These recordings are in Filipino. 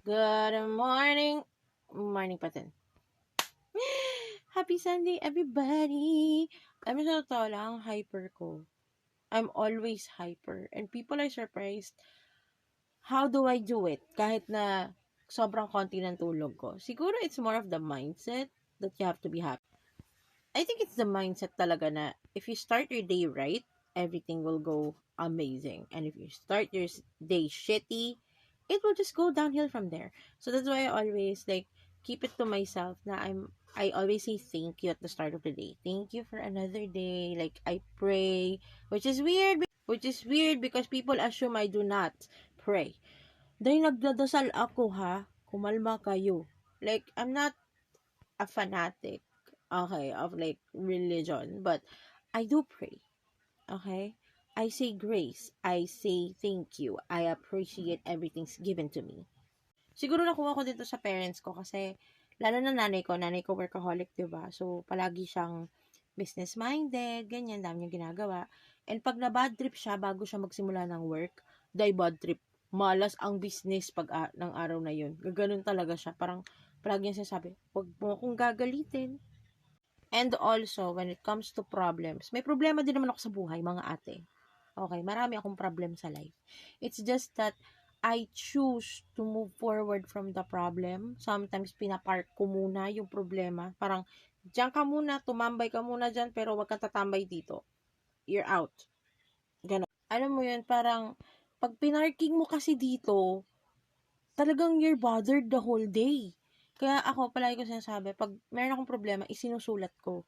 Good morning. Morning pa din. Happy Sunday, everybody! Alam mo, sa totoo lang, hyper ko. I'm always hyper. And people are surprised, how do I do it? Kahit na sobrang konti ng tulog ko. Siguro it's more of the mindset that you have to be happy. I think it's the mindset talaga na if you start your day right, everything will go amazing. And if you start your day shitty, it will just go downhill from there. So that's why I always keep it to myself na I always say thank you at the start of the day. Thank you for another day. Like I pray, which is weird because people assume I do not pray. Dahil nagdadasal ako ha, kumalma kayo. Like I'm not a fanatic, okay, of religion, but I do pray. Okay? I say grace. I say thank you. I appreciate everything's given to me. Siguro nakuha ko dito sa parents ko kasi lalo na nanay ko workaholic, 'di ba? So palagi siyang business minded, ganyan, dami niyang ginagawa. And pag na bad trip siya bago siya magsimula ng work, bad trip. Malas ang business pag ng araw na 'yun. Gaganon talaga siya. Parang palagi niya sinasabi, "Wag mo akong gagalitin." And also, when it comes to problems, may problema din naman ako sa buhay, mga ate. Okay, marami akong problem sa life. It's just that I choose to move forward from the problem. Sometimes, pinapark ko muna yung problema. Parang, diyan ka muna, tumambay ka muna dyan, pero wag kang tatambay dito. You're out. Ganon. Alam mo yun, parang, pag pinarking mo kasi dito, talagang you're bothered the whole day. Kaya ako, palagi ko sinasabi, pag meron akong problema, isinusulat ko.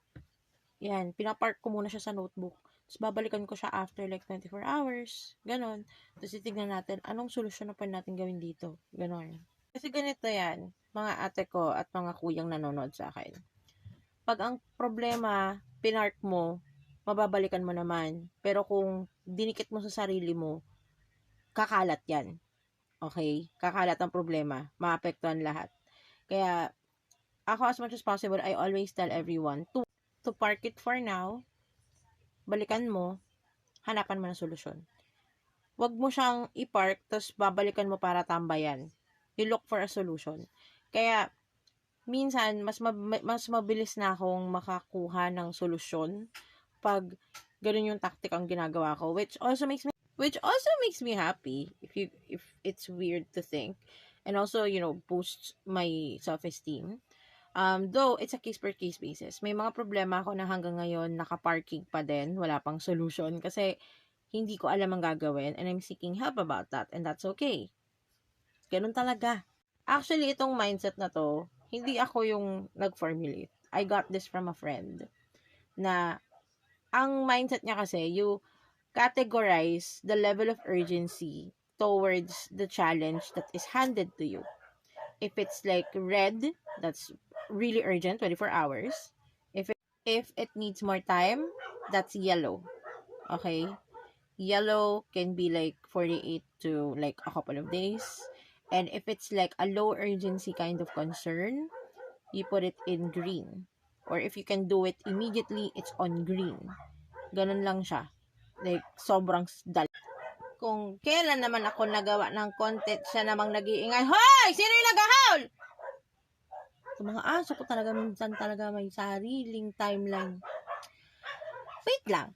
Yan, pinapark ko muna siya sa notebook. Tapos babalikan ko siya after 24 hours. Ganon. Tapos titignan natin, anong solusyon na pwede natin gawin dito. Ganon. Kasi ganito yan, mga ate ko at mga kuyang nanonood sa akin. Pag ang problema, pinark mo, mababalikan mo naman. Pero kung dinikit mo sa sarili mo, kakalat yan. Okay? Kakalat ang problema. Maapektuhan lahat. Kaya, ako as much as possible, I always tell everyone to park it for now, balikan mo, hanapan mo ng solusyon. Huwag mo siyang i-park, tapos babalikan mo para tambayan. You look for a solution. Kaya, minsan, mas mabilis na akong makakuha ng solusyon pag ganun yung tactic ang ginagawa ko, which also makes me happy, if it's weird to think. And also, boosts my self-esteem. Though, it's a case-per-case basis. May mga problema ako na hanggang ngayon nakaparking pa din, wala pang solution, kasi hindi ko alam ang gagawin, and I'm seeking help about that, and that's okay. Ganun talaga. Actually, itong mindset na to, hindi ako yung nag-formulate. I got this from a friend, na ang mindset niya kasi, you categorize the level of urgency towards the challenge that is handed to you. If it's like red, that's really urgent, 24 hours. If it needs more time, that's yellow. Okay? Yellow can be 48 to a couple of days. And if it's a low urgency kind of concern, you put it in green. Or if you can do it immediately, it's on green. Ganun lang siya. Sobrang dal. Kung kailan naman ako nagawa ng content, siya namang nag-iingay, "Hoy! Sino yung nag-ahawl?" Sa mga aso ko talaga, minsan talaga may sariling timeline. Wait lang.